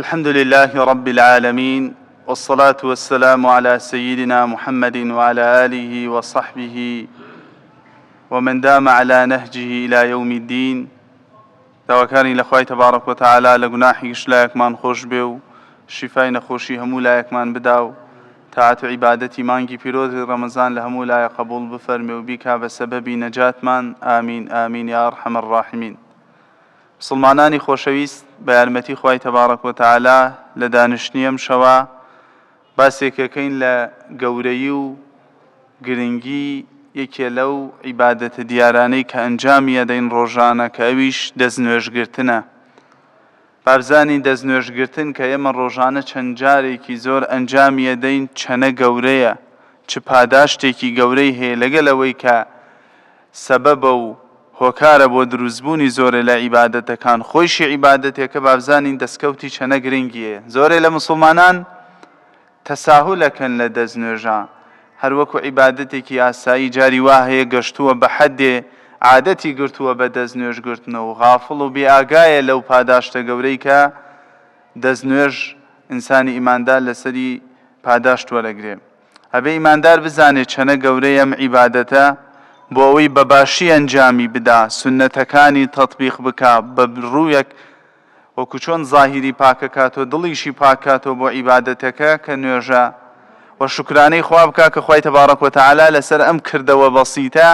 الحمد لله رب العالمين، والصلاة والسلام على سيدنا محمد وعلى آله وصحبه ومن دام على نهجه إلى يوم الدين. داواکانی لەخوای تبارك وتعالى لەگوناحیش لایەکمان خۆش بێ و شیفای نەخۆشی هەموو لایەکمان بدا و تاعات و عیبادەتی مانگی پیرۆزی ڕەمەزان لە هەموو لایە قبول بفەرمێ و بیکا بە سەبەبی نەجاتمان. ئامین ئامین یا ئەرحەم الراحمین. مسلمانانی خۆشەویست، بە یارمەتی خوای تبارك وتعالى لە دانیشتنی ئەم شەوە باسێکەکەین لە گەورەی و گرنگی یەکێ لەو عیبادەتە دیارانەی کە ئەنجامی ئەدەین ڕۆژانە، کە ئەویش دەستنوێژگرتنە. بابزانی دەستنوێژگرتن کە ئێمە ڕۆژانە چەند جارێکی زۆر ئەنجامی ئەدەین چەنە گەورەیە، چ پاداشتێکی گەورەی هەیە لەگەلەوەی کە سەبەبە و هۆکارە بۆ دروستبوونی زۆرە لە عیبادەتەکان. خۆیشی عیبادەتێکە بابزانین دەستکەوتی چەنە گرنگیە. زۆرێ لە مسلمانان تەساهولەکەن لە دەستنوێژە، هەروەکو عیبادەتێکی ئاسایی جاری وا هەیە گەشتووە بە حەدێ عادەتی گرتووە بە دەستنوێژگرتنەوە و غافڵ و بێئاگایە لەو پاداشتە گەورەی کە دەستنوێژ ئینسانی ئیماندار لەسەری پاداشت وەرەگرێ. هەبێ ئیماندار بزانێت چەنە گەورەی ئەم عیبادەتە بۆ ئەوەی بەباشی ئەنجامی بدا، سونەتەکانی تەطبیق بکا بە ڕوویەک وەکو چۆن زاهیری پاکەکاتەوە دڵیشی پاکاتەوە بۆ عیبادەتەکە کە نوێژە، و شکرانەی خوا بکا کە خوای تبارك وتعالى لەسەر ئەم کردەوە بەسیتە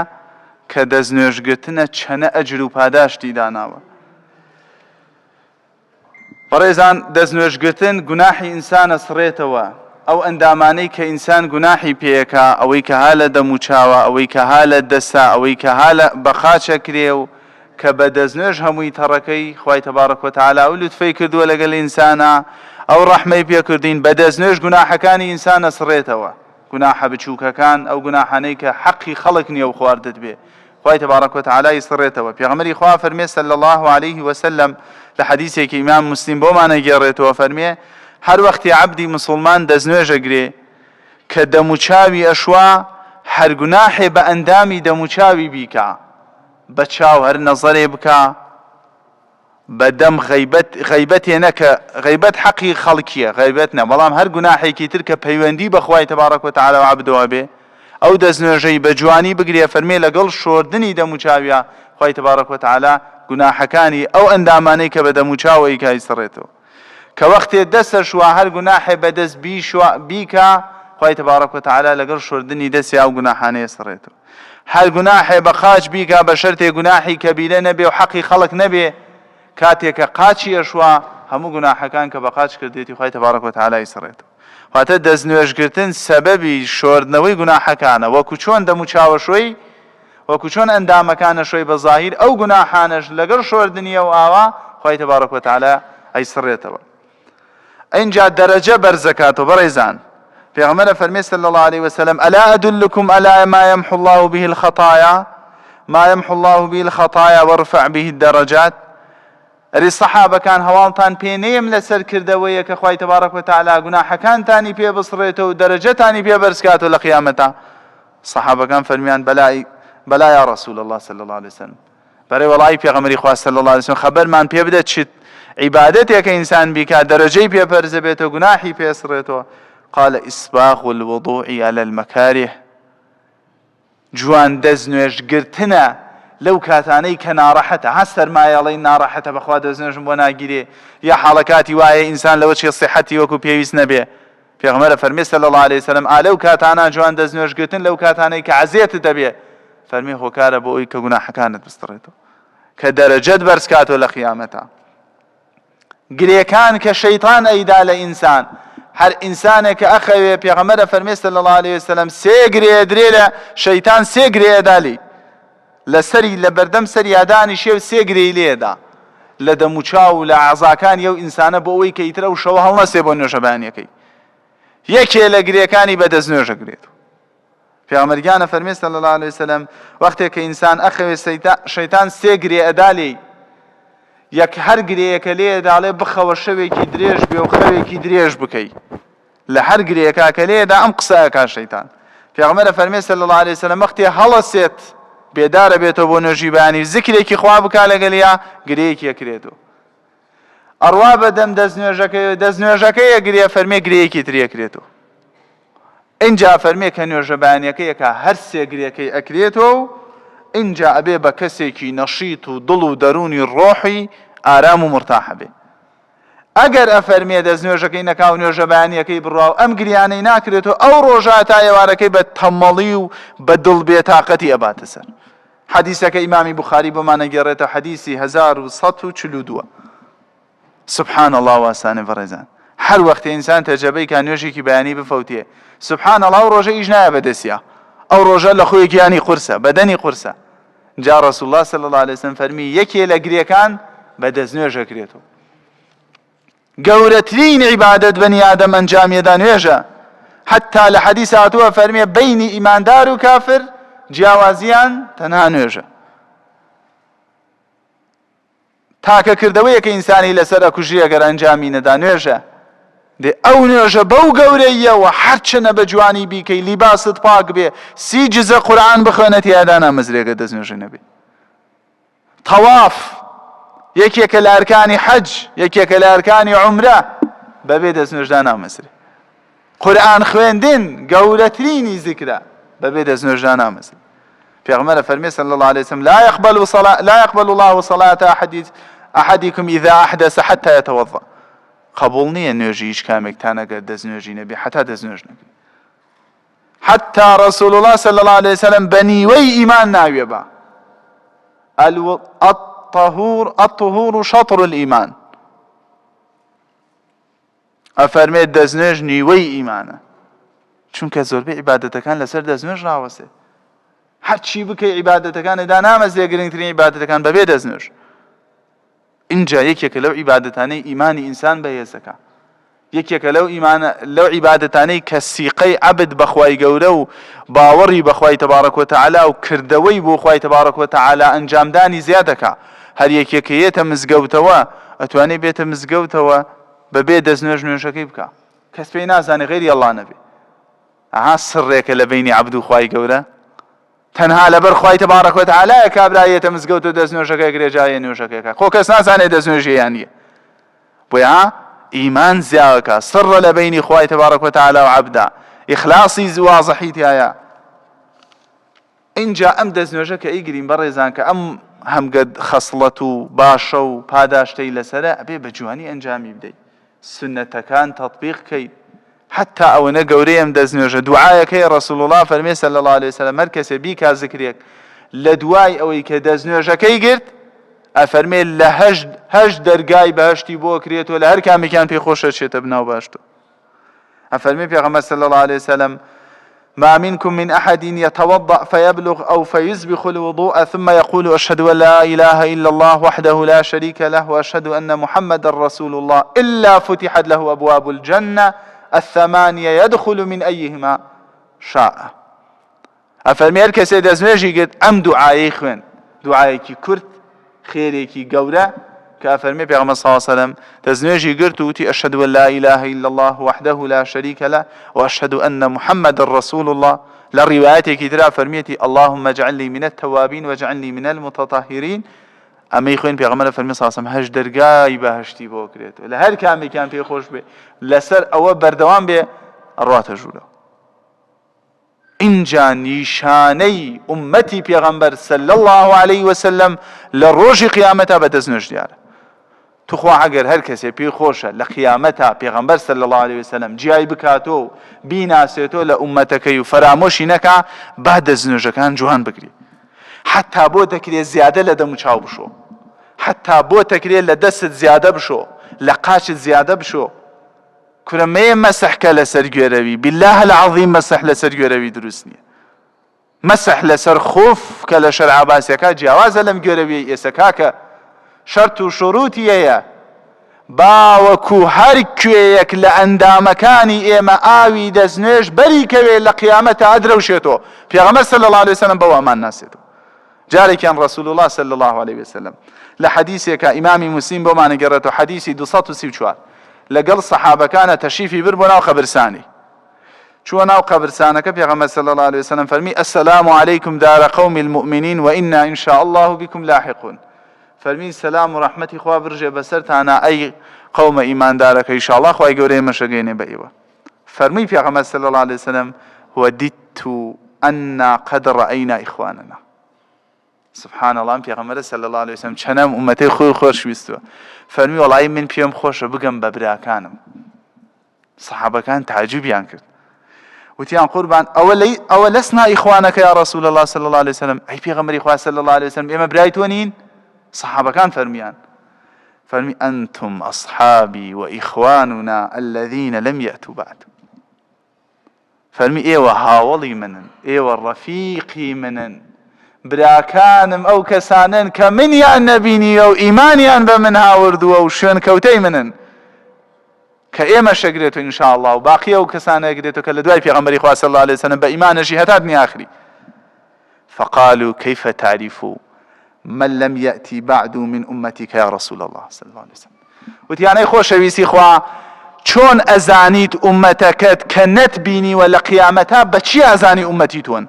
کە دەستنوێژگرتنە چەنە ئەجر و پاداشتی داناوە. بەڕێزان، دەستنوێژگرتن گوناحی ئینسانە سڕێتەوە. ئەو ئەندامانەی کە ئینسان گوناحی پێیەکە، ئەوەی کە ها لە دەموچاوە، ئەوەی کە ها لە دەسە، ئەوەی کە ها لە بەخاچەکرێ و کە بە دەستنوێژ هەمووی تەڕەکەی خوای تبارك وتعالى ئەو لوتفەی کردووە لەگەڵ ئینسانە، ئەو ڕەحمەی پێکردین بە دەستنوێژ گوناحەکانی ئینسانە سڕێتەوە. گوناحە بچووکەکان، ئەو گوناحانەی کە حەقی خەڵک نییە و خواردت بێ، خوای تبارك وتعالى سڕێتەوە. پێغەمبەری خوا فەرمێ صلی الله عليه وسلم لە حەدیثێکی ئیمام مسلم بۆمانە گێڕێتەوە، فەرمێ هەر وەختی عەبدی مسلمان دەستنوێژەگرێ کە دەموچاوی ئەشوا، هەر گوناحێ بە ئەندامی دەموچاوی بیکا، بە چاو هەر نەزەرێ بکا، بەدەم غەیبەتێ نەکە. غەیبەت حەقی خەڵکیە، غەیبەت نە، بەڵام هەر گوناحێکی تر کە پەیوەندی بە خوای تبارك وتعالى و عەبدەوە بێ، ئەو دەستنوێژەی بە جوانی بگرێ. فەرمێ لەگەڵ شۆردنی دەموچاویە خوای تبارك وتعالى گوناحەکانی ئەو ئەندامانەی کە بە دەموچاوەی کای سڕێتەوە. کە وەختێ دەسەشوا هەر گوناحێ بەدەست بیکا، خوای تبارك وتعالى لەگەڵ شۆردنی دەستی ئەو گوناحانەیە سڕێتەوە. هەر گوناحێ بە قاچ بیکا، بە شەرتێ گوناحی کەبیرە نەبێ و حەقی خەڵک نەبێ، کاتێکە قاچی ئەشوا هەموو گوناحەکان کە بە قاچ کردێتی خوای تبارك وتعالى سڕێتەوە. واتە دەستنوێژگرتن سەبەبی شۆردنەوەی گوناحەکانە، وەکو چۆن دەموچاوەشۆی، وەکو چۆن ئەندامەکانە شۆی بە زاهیر، ئەو گوناحانەش لەگەڵ شۆردنیە و ئاوا خوای تبارك وتعالى سڕێتەوە. اینجا دەرەجە بەرزەکاتەوە. بەڕێزان، پێغەمبەر فەرمێ صلی الله عليه وسلم ألا أدلكم على ما يمحو الله به الخطايا به الخطايا وارفع به الدرجات. ئەری سەحابەکان هەواڵتان پێ نەیەم لەسەر کردەوەیە کە خوای تبارك وتعالى گوناحەکانتانی پێ بسڕێتەوە و دەرەجەتانی پێ بەرزکاتەوە لە قیامەتە؟ سەحابەکان فەرمیان بەلا یا رسول الله صلی الله عليه وسلم. بەڕێ وەڵی پێغەمبەری خوا صلی الله عليه وسلم خەبەرمان پێ بدە چیت عیبادەتێکە ئینسان بیکات دەرەجەی پێ پەرزە بێتەوە، گوناحی پێ سڕێتەوە؟ قال إسباغ الوضوء على المكاره. جوان دەستنوێژگرتنە لەو کاتانەی کە ناڕەحەتە، ها سەرمایەڵەی ناڕەحەتە بەخوا دەستنوێژم بۆ ناگیرێ، یا حاڵەکاتی وایە ئینسان لەوە چێ سیحەتی وەکو پێویست نەبێ. پێغەمبەر فەرمێ صلی الله عليه وسلم لەو کاتانە جوان دەستنوێژگرتن لەو کاتانەی کە عەزیەتت دەبێ، فەرمێ هۆکارە بۆ ئەوی کە گوناحەکانت بستڕێتەوە، کە دەرەجەت بەرزکاتەوە لە قیامەتە. گرێکان کە شەیطان ئەیدا لە ئینسان، هەر ئینسانێک کە ئەخەوێ، پێغەمبەر فەرمێ صلی الله عليه وسلم سێ گرێ درێ لە شەیطان، سێ گرێ ئەدالی لەسەری لە بەردەم سەریادانی شێو، سێ گرێی لێدا لە دەموچاو و لە عەزاکان ئەو ئینسانە بۆ ئەوەی کە ئیترە و شەوە هەڵنەسێ بۆ نوێژەبانیەکەی. یەکێ لە گرێکانی بە دەستنوێژەگرێت. پێغەمبەرگیانە فەرمێ صلی الله عليه وسلم وەختێک کە ئینسان ئەخەوێ شەیطان سێ گرێ ئەدالێ، یەک هەر گرەیەکە لێ داڵێ بخەوە شەوێکی درێژ بێ و خەوێکی درێژ بکەی، لە هەر گرەیەکە کە لێدا ئەم قسەکە شەیطان. پێغەمبەر فەرمێ صلی الله عليه وسلم وەختی هەڵەسێت بێدارە بێتەوە بۆ نوێژی بەیانی، زیکرێکی خوا بکا لەگەڵیا، گرەیەکی ئەکرێتەوە. ئەڕوا بەدەم دەستنوێژەکەی ئەگرێ فەرمێ گرەیەکی ترێکرێتەوە. اینجا فەرمێ کە نوێژەبانیەکەیەکە هەر سێ گرێەکەی ئەکرێتەوە و اینجا ئەبێ بە کەسێکی نەشیط و دڵ و دەرونی ڕۆحی ئارام و مرتاحە بێ. ئەگەر ئەفەرمێ دەستنوێژەکەی نەکاو نوێژەبانیەکەی بڕاو ئەم گریانەی ناکرێتەوە ئەو ڕۆژە تا ئێوارەکەی بە تەمەڵی و بە دڵ بێتاقەتی ئەباتە سەر. حەدیثەکە ئیمامی بوخاری بۆمانە گێڕێتە حەدیثی 1142. سبحان الله واسانێ بەڕێزان. هەر وەختێ ئینسان تەجەبەی کا نوێژێکی بەیانی بفەوتێ سبحان الله و ڕۆژە ئیش نایە بەدەستیە، ئەو ڕۆژە لە خۆی گیانی قورسە بەدەنی قورسە. جا ڕەسوڵ الله صلی الله عليه وسلم فەرمی یەکێ لە گرێکان بە دەستنوێژەکرێتەوە. گەورەترین عیبادەت بەنی ئادەم ئەنجامیەدا نوێژە. حتا لە حەدیث هاتووە فەرمێ بەینی ئیماندار و کافر جیاوازیان تەنها نوێژە. تاکەکردەوەیەکە ئینسانی لەسەر ئەکوژی ئەگەر ئەنجامی نەدا نوێژە. دێ ئەو نوێژە بەو گەورەیەوە هەرچەنە بە جوانی بیکەی لیباست پاک بێ 30 جزە قورئان بخوێنە تیادا نامەزرێگە دەستنوێژە نەبێ. تەواف یەکێکە لە ئەرکانی حەج، یەکێکە لە ئەرکانی عومرە، بەبێ دەستنوێژدا نامەزرێ. قورئان خوێندن گەورەترینی زیکرە، بەبێ دەستنوێژدا نامەزرێ. پێغەمبەر فەرمێ صلی الله عليه وسلم لا يقبل الله صلاة أحدكم إذا أحدث حتى يتوضأ. قبول نییە نوێژی هیچ کامێکتان ئەگەر دەستنوێژی نەبێ حتا دەستنوێژ نەبێ. حتا رسول الله صلی الله عليه وسلم بە نیوەی ئیمان ناوێ بە. الطهور شطر الإيمان. ئەفەرمێت دەستنوێژ نیوەی ئیمانە. چونکە زۆربەی عیبادەتەکان لەسەر دەستنوێژ ڕاوەسێ. هەرچی بکەی عیبادەتەکانێدا نامەزێ گرنگترین عیبادەتەکان بەبێ دەستنوێژ. اینجا یەکێکە لەو عیبادەتانەی ئیمانی ئینسان بەهێز دەکا. یەکێکە لەو عیبادەتانەی کە سیقەی عەبد بەخوای گەورە و باوەڕی بەخوای تەبارەک و تەعالا و کردەوەی بۆ خوای تەبارەک و تەعالا ئەنجامدانی زیاد دەکا. هەر یەکێکەیەتە مزگەوتەوە ئەتوانێ بێتە مزگەوتەوە بەبێ دەستنوێژ نوێژەکەی بکە. کەس پێی نازانێ غێری ئەڵڵا نەبێ. ئەها سڕێکە لە بینی عەبد و خوای گەورە. تەنها لەبەر خوای تەبارەک و تەعالایە کابرایەتە مزگەوت و دەستنوێژەکەی گرێجایە نوێژەکەیکە. خۆ کەس نازانێت دەستنوێژی یان نییە. بۆیە ئیمان زیاوەکە سڕە لە بینی خوای تەبارەک و تەعالا و عەبدا. ئیخلاسی واضحی تایە. اینجا ئەم دەستنوێژە کە ئیگرین بەڕێزان کە ئەم هەمگەد خەسڵەت و باشە و پاداشتەی لەسەرە ئەبێ بە جوانی ئەنجامی بدەیت. سنەتەکان تەطبیق کەیت. حتى ئەوەنە گەورەی ئەم دەستنوێژە دوعایەکەی ڕەسوڵ الله فەرمێ صلی الله عليه وسلم هەر کەسێ بیکا زیکرێک لە دوای ئەوەی کە دەستنوێژەکەی گرت ئەفەرمێ لە هەشت دەرگای بەهەشتی بۆ کرێتەوە لە هەر کامێکیان پێی خۆشە چێتە بناو باشتەوە. ئەفەرمێ پێغەمبەر صلی الله عليه وسلم ما منكم من أحد يتوضأ فيبلغ أو فيسبغ الوضوء ثم يقول أشهد أن لا إله إلا الله وحده لا شريك له وأشهد أن محمدا رسول الله إلا فتحت له أبواب الجنة الثمانية يدخل من أيهما شاء. ئەفەرمێ هەر کەسێ دەستنوێژی گرت ئەم دوعایەی خوێن، دوعایەکی کورت خێرێکی گەورە کە ئەفەرمێ پێغەمبەر صلی الله عليه وسلم دەستنوێژی گرت و وتی أشهد أن لا إله إلا الله وحده لا شريك له وأشهد أن محمدا رسول الله. للرواياتێکی ترا فەرمێتی اللهم اجعلني من التوابين واجعلني من المتطهرين. ئەمەی خوێن پێغەمبەر فەرمی صلی الله عليه وسلم هەشت دەرگای بەهەشتی بۆ کرێتەوە لە هەر کامێکیان پێی خۆش بێ لەسەر ئەوە بەردەوام بێ ئەڕواتە ژوورەوە. اینجا نیشانەی ئومەتی پێغەمبەر صلی الله عليه وسلم لە ڕۆژی قیامەتە بە دەستنوێژ دیارە. توخوا ئەگەر هەر کەسێ پێی خۆشە لە قیامەتە پێغەمبەر صلی الله عليه وسلم جیای بکاتۆ و بیناسێتۆ لە ئومەتەکەی و فەرامۆشی نەکا با دەستنوێژەکان جوان بگری. حتا بۆ دەکرێت زیادە لە دەم و چاو بشۆ، حتا بۆ دەکرێت لە دەستت زیادە بشۆ، لە قاچت زیادە بشۆ. کورەمەیە مەسەحکە لەسەر گوێرەوی، بالله العظیم مەسەح لەسەر گوێرەوی دروست نییە. مەسەح لەسەر خۆف کە لە شەرع عەباسیەکە جیاوازە لەم گوێرەوی ئێستا کە شەرت و شوروتی هەیە باوەکو هەر کوێیەک لە ئەندامەکانی ئێمە ئاوی دەستنوێژ بەریکەوێ لە قیامەتە ئەدرەوشێتەوە. پێغەمبەر صلی الله عليه وسلم بەوامان ناسێتەوە. جارێکیان رسول الله صلی الله عليه وسلم لە حەدیثێکە ئیمامی موسلیم بۆمانە گەڕێتەوە حەدیثی 234 لەگەڵ سەحابەکانە تەشریفی بر بۆ ناو قەبرستانی. چووە ناو قەبرستانەکە پێغەمبەر صلی الله عليه وسلم فەرمی السلام عليكم دار قوم المؤمنين وإنا إن شاء الله بكم لاحقون. فەرمی سەلام و ڕەحمەتی خوا برژێ بەسەرتانە ئەی قەومە ئیماندارەکە ئینشاءڵڵا خوای گەورەی مەشەگەێنێ بە ئێوە. فەرمووی پێغەمبەر صلی الله عليه وسلم وددت أنا قد رأينا إخواننا. سبحان الله پێغەمبەر صلی الله عليه وسلم چەنەم ئومەتەی خۆی خۆش ویستووە. فەرمی وەڵی من پێم خۆشە بگەم بە براکانم. سەحابەکان تعجبیان کرد. وتیان قوربان ئەوە لەسنا ئیخوانەکە یا رسول الله صلی الله عليه وسلم، ئەی پێغەمبەری خوا صلی الله عليه وسلم ئێمە برای تۆ نین؟ سەحابەکان فەرمیان فەرمی أنتم أصحابي وإخواننا الذين لم يأتوا بعد. فەرمی ئێوە هاوڵی منن، ئێوە ڕەفیقی منن، براکانم ئەو کەسانن کە منیان نەبینیوە و ئیمانیان بە من هاوردووە و شوێن کەوتەی منن کە ئێمە شەگرێتەوە ئینشاءالله و باقی ئەو کەسانە گرێتەوە کە لە دوای پێغەمبەری خوا صلی الله عليه وسلم بە ئیمانەشی هەتا دنیا ئاخری. فقالوا كيف تعرف من لم يأتي بعد من أمتك يا رسول الله صلى الله عليه وسلم. وتیانەی خۆشەویستی خوا چۆن ئەزانیت ئومەتەکەت کە نەتبینیوە لە قیامەتا بەچی ئەزانی ئومەتی تۆن؟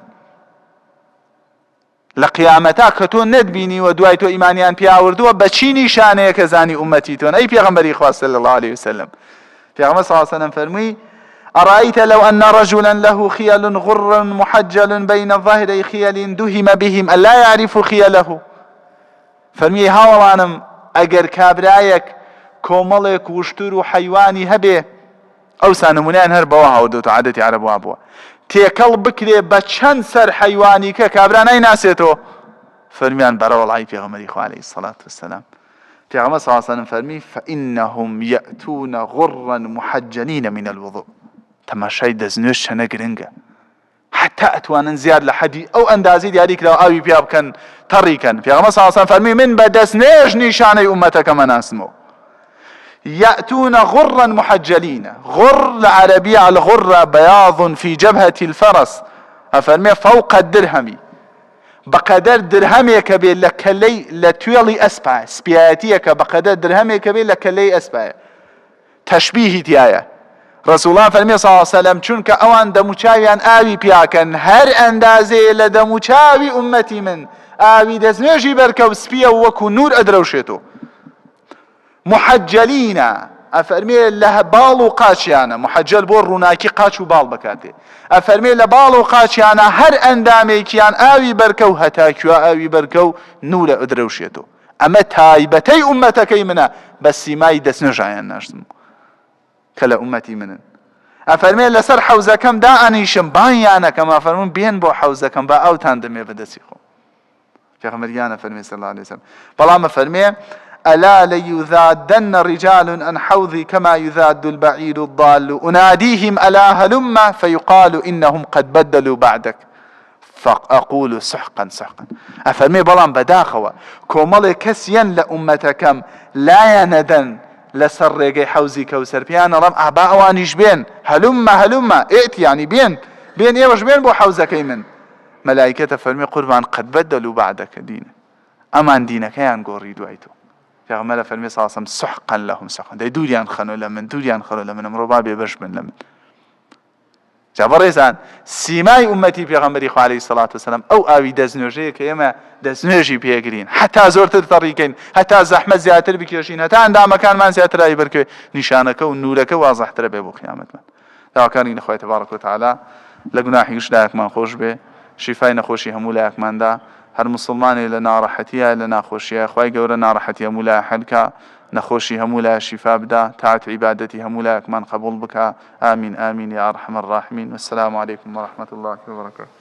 لە قیامەتا کە تۆ نەتبینیوە دوای تۆ ئیمانیان پیاوردووە بەچی نیشانەیە کە زانی ئومەتی تۆن؟ ئەی پێغەمبەری خوا صلی الله عليه وسلم. پێغەمبەر صلی الله عليه وسلم فەرمووی أرأيت لو أن رجلا له خيل غر محجل بين ظهري خيل دهم بهم ألا يعرف خيله. فەرمی هاوڵانم ئەگەر کابرایەک کۆمەڵێک وشتر و حەیوانی هەبێ، ئەوسا نمونەیان هەر بەوە هاوردەوت و عادەتی عەرەب وا بووە، تێکەڵ بکرێ بە چەند سەر حەیوانی کە کابرا نایناسێتەوە. فەرمیان بەرە وەڵای پێغەمبەری خوا عەلەیهی الصەلاة والسەلام. پێغەمبەر صلی الله عليه وسلم فەرمی فإنهم يأتون غرا محجلين من الوضوء. تەماشای دەستنوێش چەنە گرنگە، حتى ئەتوانن زیاد لە حەدی ئەو ئەندازەی دیاری کراوە ئاوی پیا بکەن تەڕیکەن. پێغەمبەر صلی الله عليه وسلم فەرمی من بە دەستنوێژ نیشانەی ئومەتەکەمە ناسمەوە. يأتون غرا محجلين. غر العربية الغرة بياض في جبهة الفرس، أفرمي فوق الدرهم، بقدر درهمي كبير لكلي لتويلي أسبع سبياتيك بقدر درهمي كبير لكلي أسبع. تشبيه تيايا رسول الله فرمي صلى الله عليه وسلم چونك اوان دموچاویان آوی پیاکن هر اندازه لدموچاوی امتی من آوی دزنوشی برکو سپیا وکو نور ادروشتو. محجلين افرمي له بال و قاچيانا، محجل بور روناكي قاچ و بال بكاتي، افرمي له بال و قاچيانا هر اندامي كيان آوي بركو هتاكوا آوي بركو نور ادروشتو. اما تايبتي امتكي منا بس ماي دسنجايان ناشتم كلا أمتي منن. أفرمي لسر حوزكم دا أنيشم بانيانا كما فرمون بين بو حوزكم با أو تاندمي بدسيخو. في خمريانا فرمي صلى الله عليه وسلم. بلام فرمي ألا ليذادن رجال عن حوضي كما يذاد البعير الضال أناديهم ألا هلم فيقال إنهم قد بدلوا بعدك فأقول سحقا سحقا. أفرمي بلام بداخوا كومالي كسيا لأمتكم لا يندن لسر ريقي حوزي كوسر بيان رم أعباء وانيش بين هلم ائت يعني بين ايوش بين بو حوزك من ملائكة فرمي قربان قد بدلوا بعدك دين امان دينك يان قوري دوائتو في غمالة فرمي صلى الله عليه وسلم سحقا لهم سحقا دي دوريان خنو لمن امربابي برش من لمن جابريزان سيماي امتي في غمري عليه الصلاة والسلام او اوي دزنوجي كيما دزنوجي بيقرين حتى زورتر طريقين حتى زحمة زياتر بكيوشين حتى عند مكان ما زياتر اي بركو نشانك ونورك واضح ترى بيبو قيامت من دعا كارين اخوة تبارك وتعالى لقناحي يشلاك من خوش به شفاي نخوشي همولاك من دا هر مسلماني لنا راحتيا لنا خوشيا اخوة قورنا راحتيا مولا حلكا نخوشي همولا شفاء بدا تاعت عبادتي همولا من قبول بك آمين آمين يا أرحم الراحمين. والسلام عليكم ورحمة الله وبركاته.